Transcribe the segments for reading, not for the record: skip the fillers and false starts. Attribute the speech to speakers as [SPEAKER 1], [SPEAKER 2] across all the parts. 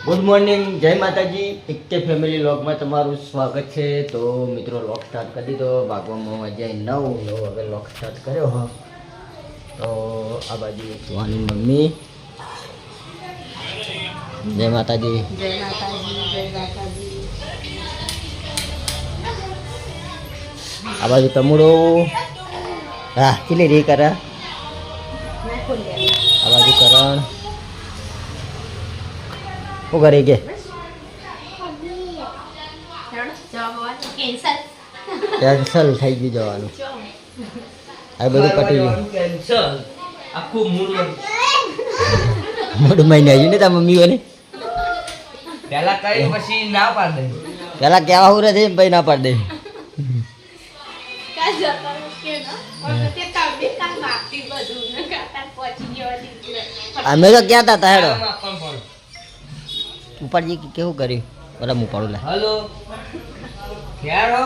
[SPEAKER 1] Good morning, જય માતાજી. PK family વ્લોગમાં તમારું સ્વાગત છે. તો મિત્રો વ્લોગ સ્ટાર્ટ કરી દીધો. ભાગવામાં વાગ્યા 9 હવે વ્લોગ સ્ટાર્ટ કર્યો હો. તો આ બાજુ સુહાની મમ્મી. જય માતાજી.
[SPEAKER 2] જય માતાજી, જય માતાજી.
[SPEAKER 1] આ બાજુ તમુડો. હા કેટલી રી કરે. આ બાજુ કરણ. શું કરી કે કેન્સલ થઈ ગયું જવાનું. આ બધું પટી ગયું.
[SPEAKER 3] કેન્સલ આખું
[SPEAKER 1] મોઢું મહિને આવ્યું ને તાર મમ્મીઓને.
[SPEAKER 3] પેલા કઈ પછી ના પાડ દે.
[SPEAKER 1] પેલા કેવા હું રહે ભાઈ ના પાડ દે. અમે તો ક્યાં હતા હેડો ઉપરજી કેવું કર્યું. બરાબર હું પાડું લે.
[SPEAKER 3] હેલો ક્યાં રહો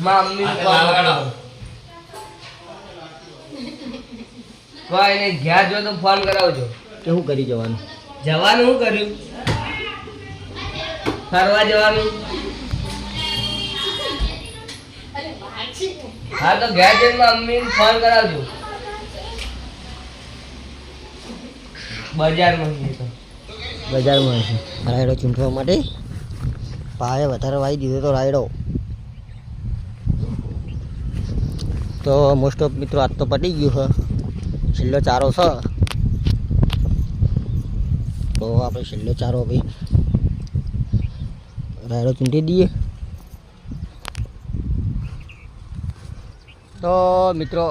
[SPEAKER 3] મમ્મી કોઈ નહીં ઘેર જો તો ફોન કરાવજો.
[SPEAKER 1] કેવું કરી જવાનું.
[SPEAKER 3] જવાનું શું કર્યું ફરવા જવાનું. હા તો ઘેર જઈને મમ્મીને ફોન કરાવજો. બજારમાં જઈએ તો
[SPEAKER 1] બજારમાં છે રાયડો ચૂંટવા માટે. પાએ વધારે વાઈ દીધો તો રાયડો. તો મોસ્ટ ઓફ મિત્રો આજ તો પટી ગયું છે. છેલ્લો ચારો છે તો આપણે છેલ્લો ચારો ભાઈ રાયડો ચૂંટી દઈએ. તો મિત્રો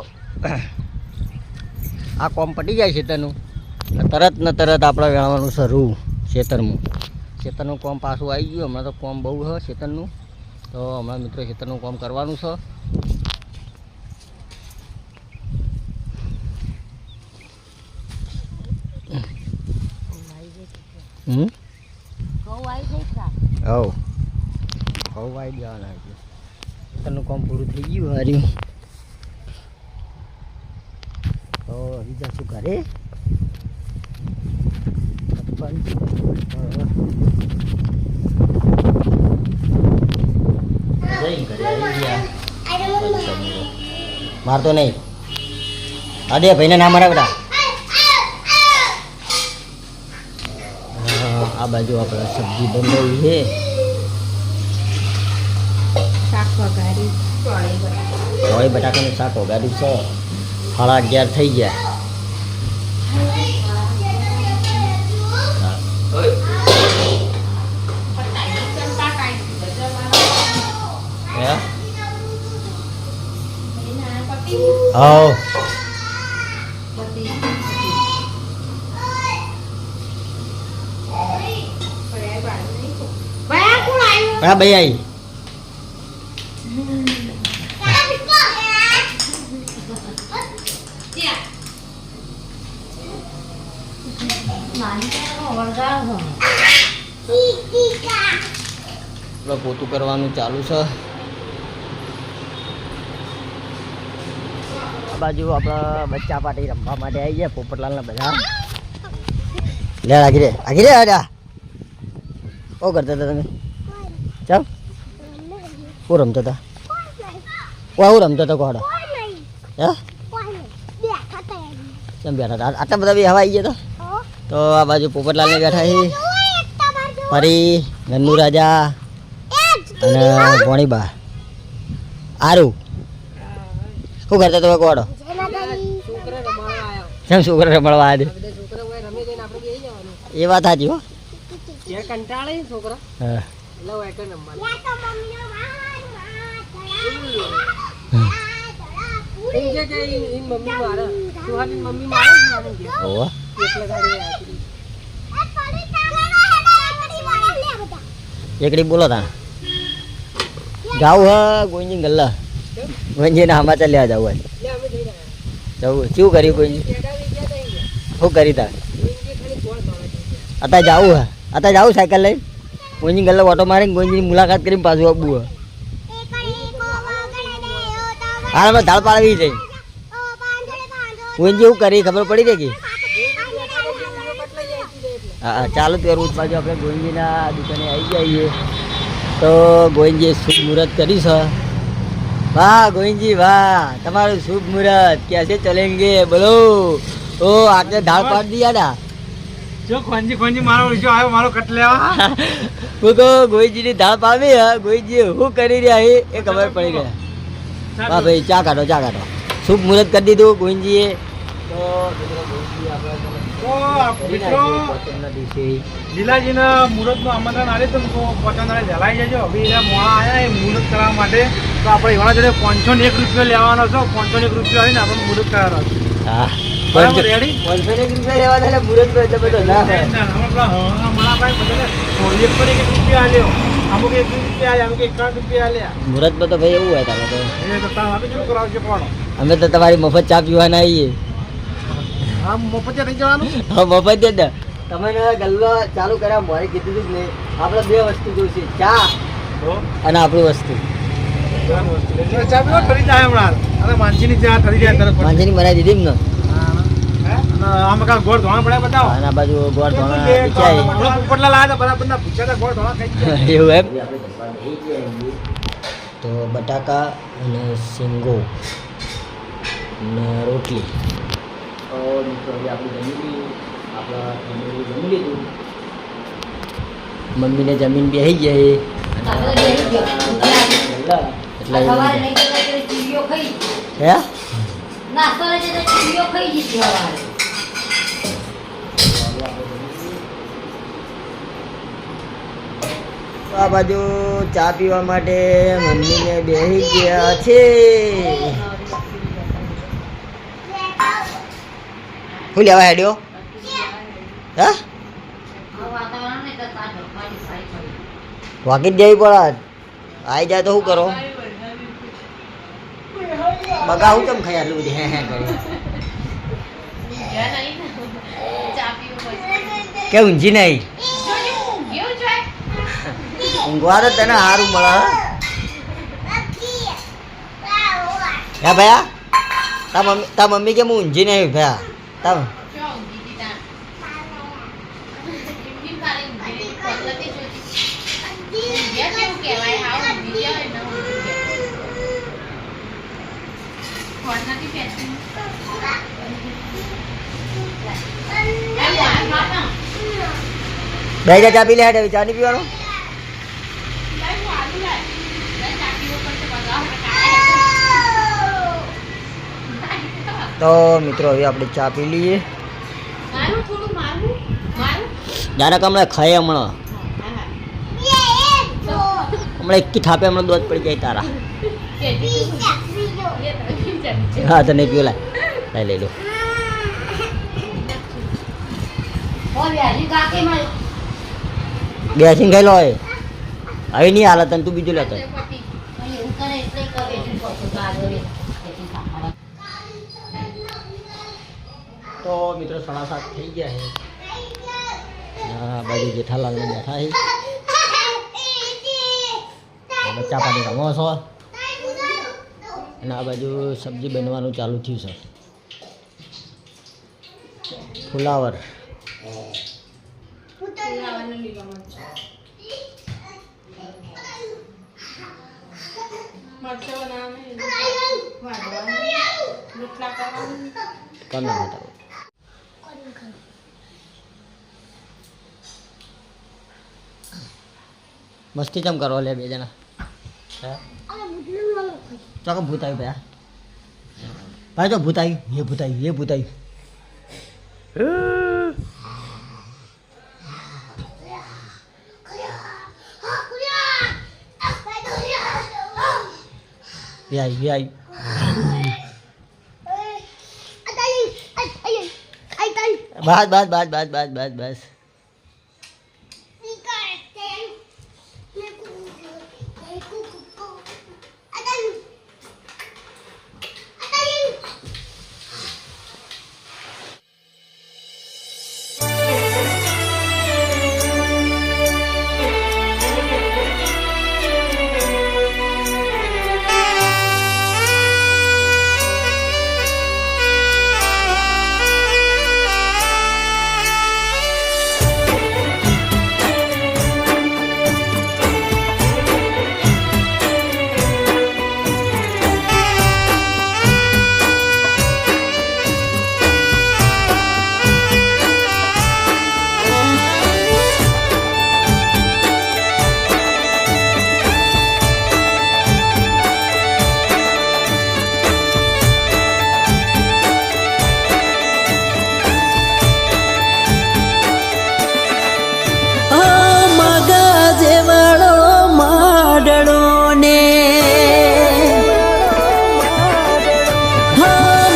[SPEAKER 1] આ કોમ પટી જાય છે તેનું તરત ને તરત આપણે વેણવાનું શરૂ ખેતરનું કોમ પાછું આવી ગયું. હમણાં તો કોમ બહુ છે ખેતરનું. તો હમણાં મિત્રો ખેતરનું કોમ કરવાનું છે. ઘઉં વાઈ દેવાના છે. ખેતરનું કોમ પૂરું થઈ ગયું હાર્યું. તો હજી જશું ઘરે. મારતો નહીં. હા દે ભાઈને ના મારા બેટા. આ બાજુ આપણે સબ્જી બંધાવી છે. ચોળી બટાકાનું શાક વગાડ્યું છે. 11:30 થઈ ગયા. હા ભાઈ આવી. પોતું કરવાનું ચાલુ છે. આ બાજુ આપણા બચ્ચા પાર્ટી રમવા માટે આવી ગયા. પોપટલાલના બધા લે આગી રે આજા. શું કરતા હતા તમે. ચાલ હું રમતા હતા. હું રમતો હતો કોડો. હે કેમ બેઠા હતા. આટલા બધા બી હવા આવી ગયા હતા. તો આ બાજુ પોપટલાલને બેઠા છે. ફરી ગન્નુ રાજા અને ભોણીબા આરું શું કરતા તમે કોડો. કેમ છોકરા રમવા આવ્યા. એ વાત સાચી હો. હા એકડી બોલો તા જાવ હ ગોંજી ગલ્લા ગોંજી ના સમાચાર લેવા જવું હોય જવું શું કર્યું ગોંજી શું કરી તા અત્યારે જવું અત્યારે જાવું સાયકલ લઈને ગોંજી ગલ્લા ઓટો મારીને ગોંજીની મુલાકાત કરીને પાછું આવવું. હા દાળ પાડવી છે. ગોંજી એવું કરી ખબર પડી રહી કે હા ચાલુ જ કરવું પાછું આપણે ગોવિંદજીના દુકાને આવી જઈએ તો ગોવિંદજીએ શુભ મુહૂર્ત કરી છે વાહ ગોવિંદજી વાહ તમારું શુભ મુહૂર્ત कैसे चलेंगे बोलो ओ आके ढाल पाड़ दिया ना
[SPEAKER 4] જો ખોંજી મારો વિજો આવ્યો મારો કટ લેવા
[SPEAKER 1] હું તો ગોવિંદજીની ઢાળ પાડી ગોવિંદજી શું કરી રહ્યા એ ખબર પડી ગયા વાહ ભાઈ ચા કાઢો શુભ મુહૂર્ત કરી દીધું ગોવિંદજીએ તો
[SPEAKER 4] મિત્રો લીલાજીના મુહૂર્તનું આમંત્રણ આવે તો પોતાના જલાઈ જજો હવે એના મોડા આવ્યા એ મુહૂર્ત કરવા માટે તો આપણે એવાના જોડે 501 રૂપિયો લેવાનો છો 501 રૂપિયો આવીને આપણે મુહૂર્ત કરાવવાનો છે
[SPEAKER 1] હા
[SPEAKER 4] બરાબર રેડી
[SPEAKER 1] 501 રૂપિયા લેવાના એટલે મુહૂર્ત તો એટલે બધો ના હોય
[SPEAKER 4] અમુક 1 રૂપિયા આલે અમુક 1 રૂપિયા આલ્યા
[SPEAKER 1] મુહૂર્તમાં તો ભાઈ એવું હોય તમે તો
[SPEAKER 4] એ તો તમે શું કરાવજો કોણ
[SPEAKER 1] અમે તો તમારી મફત ચા પીવાના આવીએ
[SPEAKER 4] હા મફત થઈ જવાનું
[SPEAKER 1] હા મફત જ ને તમે ગલ્લો ચાલુ કર્યા મારે કીધું જ નહીં આપણે બે વસ્તુ જોઈશે ચા અને આપણું વસ્તુ
[SPEAKER 4] ચા પીવા ઠરી જાય હમણાં અને માનસીની ચા ઠરી જાય તરત
[SPEAKER 1] માંજીની બનાવી દીધી ને
[SPEAKER 4] આમાં કાલ ગોળ ધોણા પડ્યા બતાવો
[SPEAKER 1] આના બાજુ ગોળ ધોણા વિચાય
[SPEAKER 4] પોપટલા લાયા બરાબર ના પૂછ્યા ગોળ ધોણા ખાઈ
[SPEAKER 1] એવું એમ તો બટાકા અને શીંગો અને રોટલી તો મિત્રો હવે આપણે જમી આપણા ફેમિલી જમી લીધું મમ્મીને જમીન બેસી જાય એટલે હે આ બાજુ ચા પીવા માટે મમ્મીને બેસી ગયા છે શું લેવા હેડ્યો હા વાકી જ જવી પડે આવી જાય તો શું કરો બગા હું કેમ ખાઈ આટલું બધી હે કરી કે ઊંઘી નહીં ઊંઘવા તો તને સારું મળે હે ભયા તા મમ્મી કેમ ઊંઘી નહીં ભયા તા બે જા ચા પી લે હેડે ચા નહીં પીવાનો તો મિત્રો હવે આપણે ચા પી લઈએ જરાક હમણાં ખાય હમણાં એક થાપે હમણાં દોધ પડી જાય તારા હા તો નહીં પીવો લાય લઈ લો બેસીને ખાઈ લો હવે નહીં હાલત તું બીજું લેતો તો મિત્રો 7:30 થઈ ગયા છે હા બાજુ જેઠાલાલ ને બેઠા છે બચ્ચા પાણી રમો છો અને આ બાજુ સબ્જી બનવાનું ચાલુ થયું છે ફુલાવર મસ્તી ચમ કરો લે બે જણા ચાલો ભૂત આવ્યું ભયા ભાઈ તો ભૂત આવ્યું એ ભૂત આવ્યું બસ
[SPEAKER 5] માડળો ને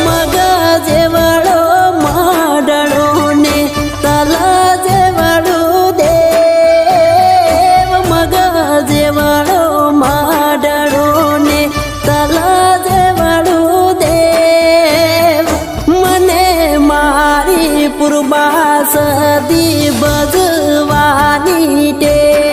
[SPEAKER 5] મગ જેવાળો માડળો ને તલા જેવાળું દેવ મગ જેવાળો માડળો ને તલા જેવાળું દેવ મને મારી પૂર્વા સદી બજવાની ટેવ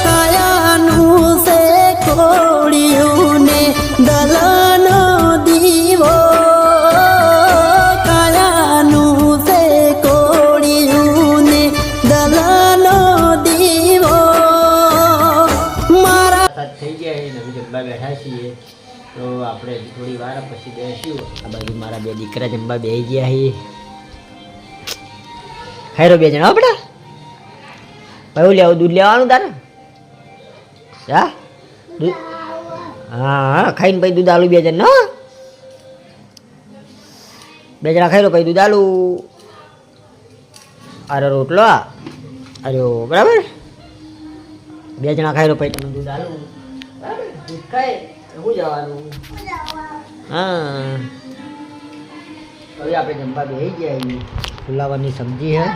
[SPEAKER 5] કાયાનું છે કોળિયું ને દલનો દીવો કાયાનું છે કોળિયું ને દલનો દીવો મારા
[SPEAKER 1] વરસાદ થઈ ગયા છે ને અમે જમવા બેઠા છીએ તો આપણે થોડી વાર પછી બેસીશું આ બાજુ મારા બે દીકરા જમવા બેસી ગયા છે ખાયરો બે જણા આપણા ભાઈ લેવું દૂધ લેવાનું તારે હા દૂધ હા ખાઈને પછી દૂધ આલુ બે જણ બે જણા ખાઈ લો પછી દૂધ આલુ અરે રોટલો અરે બરાબર બે જણા ખાઈ લો પછી તમે દૂધ આલુ બરાબર દૂધ ખાય શું જવાનું હા હવે આપણે જમવા બેસી ગયા ફુલાવાની સબ્જી હે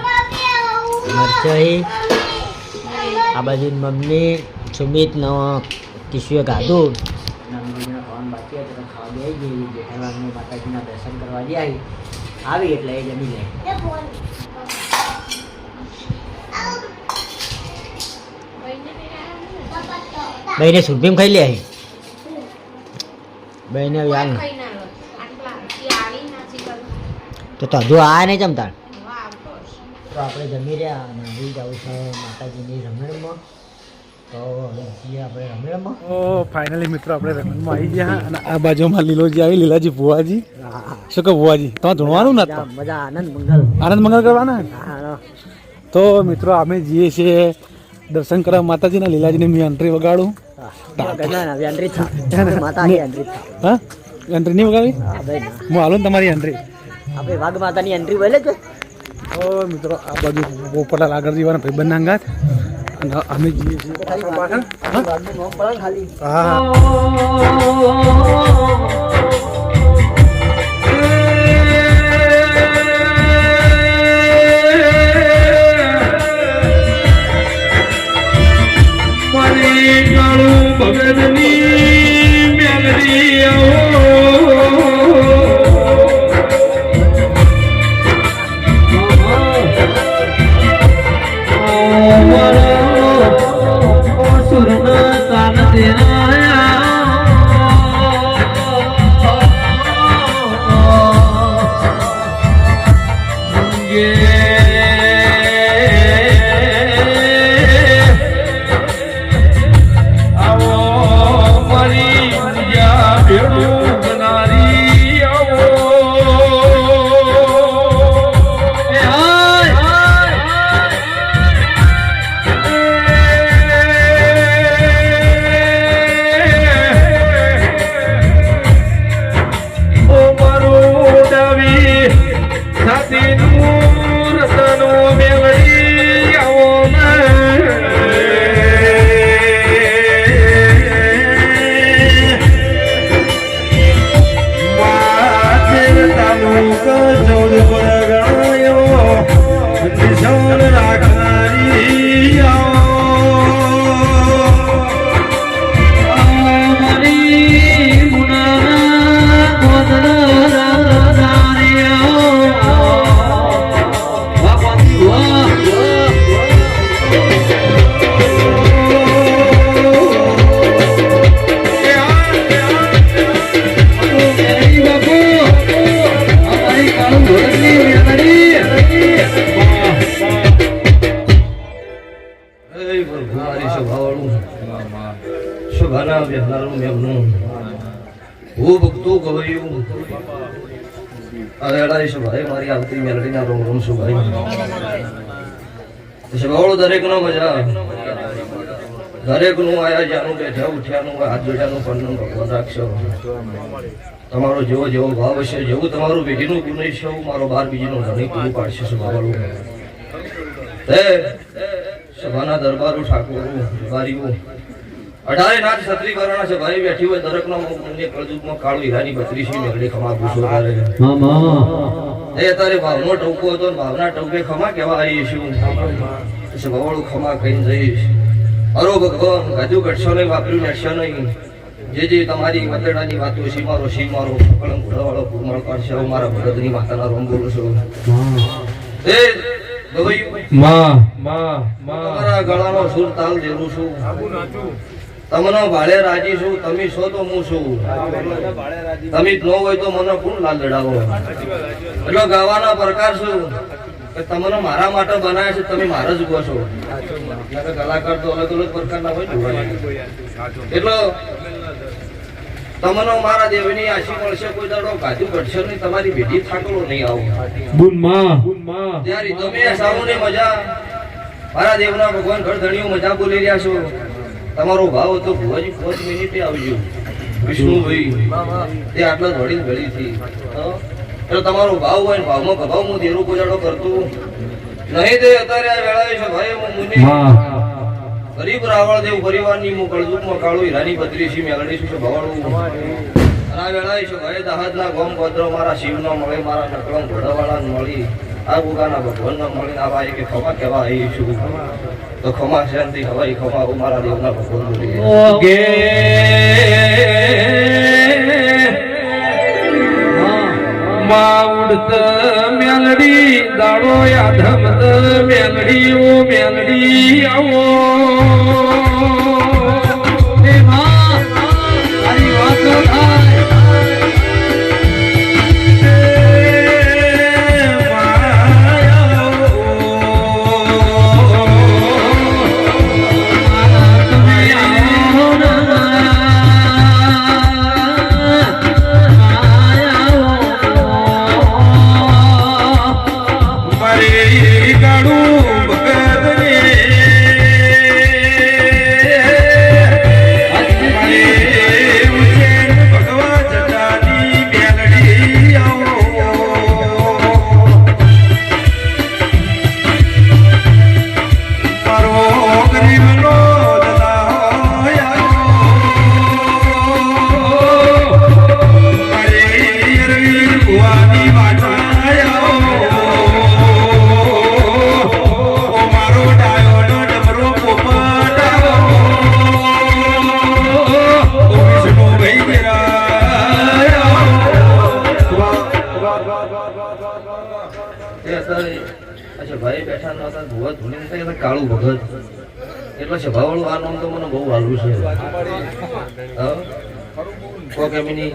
[SPEAKER 1] મરચાઈ આ બાજુ મમ્મી સુમિત નો કિશુએ ખાધું ખાવાનું બાકી હતું ખાવા બે જઈએ જેઠાલાલને માતાજીના દર્શન કરવા જાય આવી એટલે એ જમી લે બહેને સુરભીમ ખાઈ લે બહેને યાર તો હજુ આ નહીં જમતા તો આપણે જમી રહ્યા અને આવી જવું છે માતાજીની રમણીમાં તો હવે જઈએ આપણે રમણીમાં
[SPEAKER 4] ઓ ફાઇનલી મિત્રો આપણે રમણમાં આવી ગયા અને આ બાજુમાં લીલોજી આવી લીલાજી ભુવાજી શું કહો ભુવાજી તમે ધૂણવાનું ને
[SPEAKER 1] મજા આનંદ મંગલ
[SPEAKER 4] કરવાના
[SPEAKER 1] હા
[SPEAKER 4] તો મિત્રો અમે જઈએ છીએ દર્શન કરવા માતાજીના લીલાજીને મેં એન્ટ્રી વગાડું હા એન્ટ્રી નહીં વગાડી હું હાલું ને તમારી એન્ટ્રી
[SPEAKER 1] આપણે વાઘ માતાની એન્ટ્રી બોલે છે
[SPEAKER 4] ઓ મિત્રો આ બાજુ પોપટલાલ આગળ જીવાના ભાઈબંધ અંગાત અને અમે જઈએ છીએ હા
[SPEAKER 3] મારી આવતી મેલડીના રોમ રોમ શુભાઈ દરેક નો મજા
[SPEAKER 6] દરેકનું આયા જાનું બેઠા ઉઠ્યાનું હાથ જોડ્યાનું પણ ભગવાન રાખશો. તમારો જેવો જેવો ભાવ હશે, જેવું તમારું પેઢીનું ગુણ છે, મારો બાર બીજીનું ધણી પૂરું પાડશે. સભાવાળું હે સભાના દરબારો ઠાકોરો જુવારીઓ 18 નાથ છત્રી કરવાના છે ભાઈ બેઠી હોય દરેકના મુખને કળજુગમાં કાળું હીરાની 32 મેળડી ખમા પૂછો તારે એ તારે ભાવનો ટોકો હતો ને ભાવના ટોકે ખમા કેવા આવી છું. સભાવાળું ખમા ખાઈને જઈશ. અરો ભગવાન ગાજુ ઘટશો નહીં, વાપર્યું નડશો નહીં. જે જે તમારી વતડાની વાતો છે મારો શી મારો કલંક ઘોડાવાળો પૂરમાળ પાડશે. હું મારા ભગતની માતાના રોમ બોલું છું. એ તમારા ગળાનો સુર તાલ દેવું છું. તમને ભાડે રાજી છું. તમે છો તો હું છું. તમે જ ન હોય તો મને કોણ લાલ લડાવો. એટલે ગાવાના પ્રકાર છું કે તમને મારા માટે બનાવ્યા છે, તમે મારા જ ગો છો. કલાકાર તો અલગ અલગ પ્રકારના હોય. એટલે તમને મારા દેવની આશી મળશે. કોઈ દાડો ગાજુ ઘટશે નહીં, તમારી ભેટી થાકલો નહીં આવો. ત્યારે તમે સાઉને મજા મારા દેવના ભગવાન ઘર ધણીઓ મજા બોલી રહ્યા છો. તમારો ભાવ હતો ભુવાજી 5 મિનિટે આવજો. વિષ્ણુભાઈ તે આટલા ધોળી ગળી થી એટલે તમારો ભાવ હોય ને ભાવમાં ગભાવ હું દેરું કોજાડો કરતો નહીં. તે અત્યારે આ વેળાએ છે ભાઈ હું મુનિ ગરીબ રાવળ દેવ પરિવારની હું કળજુગમાં કાળું હીરાની 32 મેલડી છું. ભવાળું આ વેળાએ છે ભાઈ દહાદના ગોમ ગોત્ર મારા શિવનો મળે, મારા નકળમ ઘોડાવાળા મળી, આ ગુગાના ભગવાનના મળી. આ ભાઈ કે ખમા કેવા આવી છું તો ખમા શાંતિ હવાઈ ખમા હું મારા દેવના ભગવાન બોલી
[SPEAKER 7] માઉડત મેલડી દાડો યાધમત મેલડી ઓ મેલડી આવો એ માં તારી વાતો થાય
[SPEAKER 6] ભાઈ બેઠા નતા ભુવા ધૂણી કાળું ભગત એટલે સ્વભાવવાળું આ નામ તો મને બહુ વાલું છે. કોકેમીની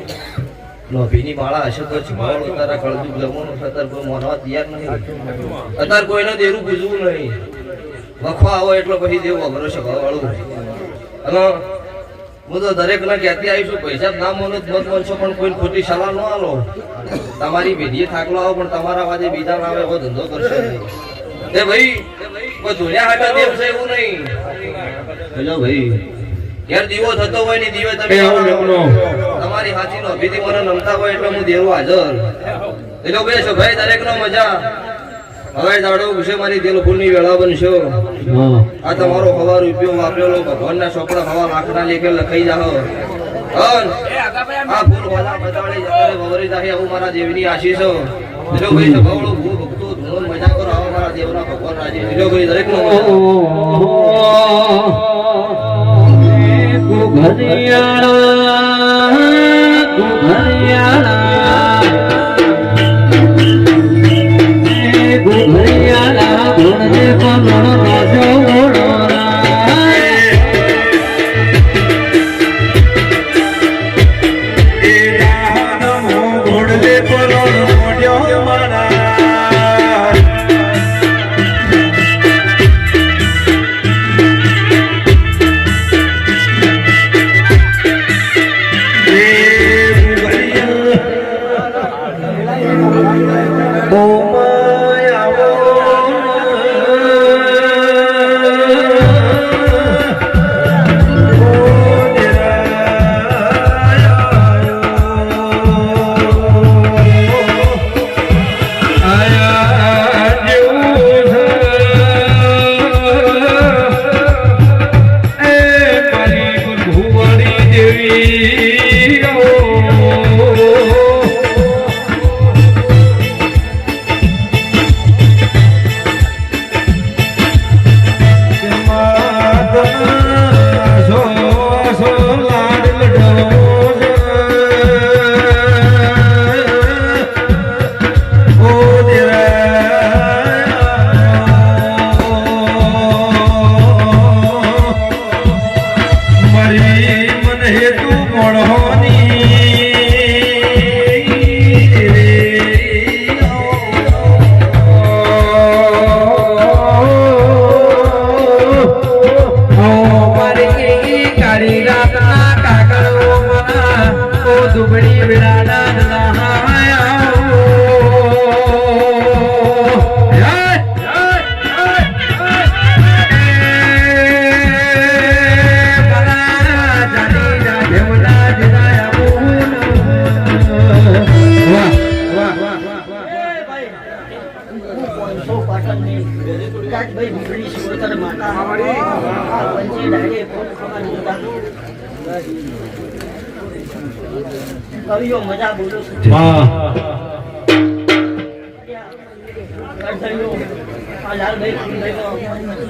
[SPEAKER 6] લોભીની માળા હશે તો સ્વભાવવાળું તારા કળજુગ જમવાનું છે. અત્યારે કોઈ મોનવા તૈયાર નહીં. અત્યારે કોઈને દેરું પૂજવું નહીં. વખવા આવો એટલે પછી દેવું અઘરો સ્વભાવવાળું. અને હું તો દરેકને કહેતી આવીશું પૈસા ના મોનો મત બનશો પણ કોઈ ખોટી સલાહ ન આલો. તમારી પેઢીએ થાકલો આવો પણ તમારા વાજે બીજા આવે એવો ધંધો કરશે નહીં. એ ભાઈ કોઈ ધોળ્યા હાટા દેવ છે એવું નહીં. બોલો ભાઈ ઘેર દીવો થતો હોય ને દીવે તમે તમારી હાથીનો અભિથી મને નમતા હોય એટલે હું દેવું હાજર. એટલે ભાઈ છો ભાઈ દરેકનો મજા. હવે દાડો વિશે મારી દિલ ફૂલની વેળા બનશો. આ તમારો હવા રૂપિયો વાપરેલો ભગવાનના ચોપડા હવા લાખના લેખે લખાઈ જાઓ. આ ફૂલ વાલા બતાડી જયારે વવરી જાય એવું મારા દેવની આશીષ. જો ભાઈ સભાવળો ભૂ ભક્તો ધૂનો મજા કરો આવો મારા દેવના ભગવાન રાજી. જો ભાઈ દરેકનો
[SPEAKER 1] કવિઓ મજા બોલો છું. આ લાલભાઈ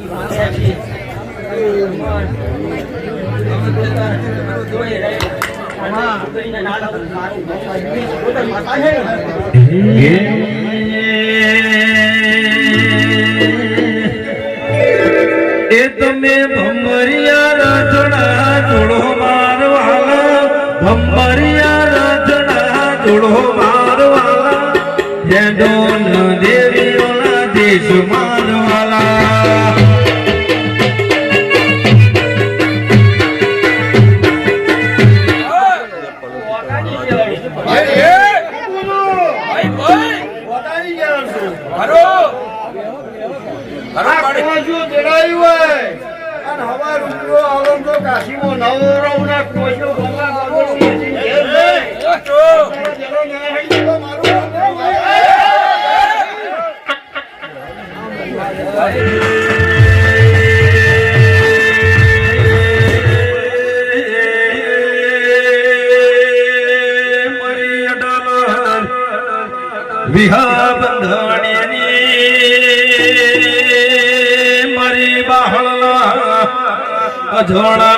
[SPEAKER 7] એ તમે ભમરિયા રચના જોડો મારવાલા ભમરિયા રચના જોડો મારવાલા જેડો ન દેવીઓના દેશ મારવાલા વિહા બંધણીની મારી બાહળના અજોણા